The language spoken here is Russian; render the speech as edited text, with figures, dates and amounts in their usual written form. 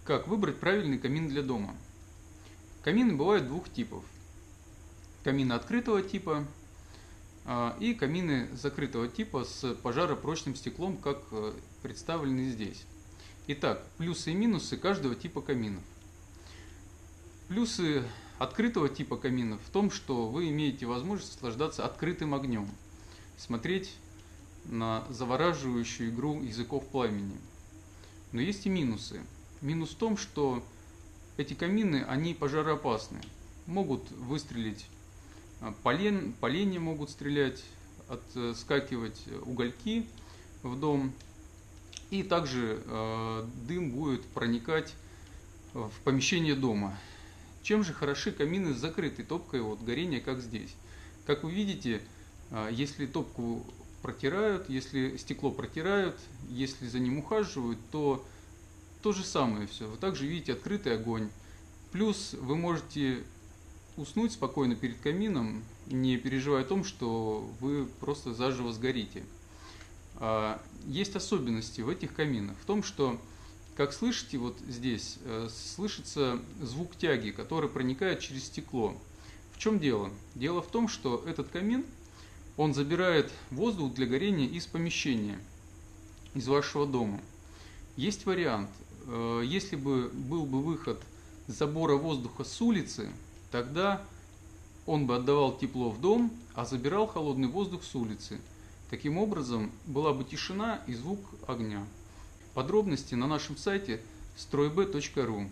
Как выбрать правильный камин для дома? Камины бывают двух типов. Камины открытого типа и камины закрытого типа с пожаропрочным стеклом, как представлены здесь. Итак, плюсы и минусы каждого типа каминов. Плюсы открытого типа каминов в том, что вы имеете возможность наслаждаться открытым огнем, смотреть на завораживающую игру языков пламени. Но есть и минусы. Минус в том, что эти камины, они пожароопасны. Могут выстрелить поленья, могут стрелять, отскакивать угольки в дом. И также дым будет проникать в помещение дома. Чем же хороши камины с закрытой топкой от горения, как здесь? Как вы видите, если топку протирают, если стекло протирают, если за ним ухаживают, то то же самое все. Вы также видите открытый огонь. Плюс вы можете уснуть спокойно перед камином, не переживая о том, что вы просто заживо сгорите. Есть особенности в этих каминах. В том, что, как слышите, вот здесь слышится звук тяги, который проникает через стекло. В чем дело? Дело в том, что этот камин, он забирает воздух для горения из помещения, из вашего дома. Есть вариант. Если бы был бы выход забора воздуха с улицы, тогда он бы отдавал тепло в дом, а забирал холодный воздух с улицы. Таким образом, была бы тишина и звук огня. Подробности на нашем сайте stroyb.ru.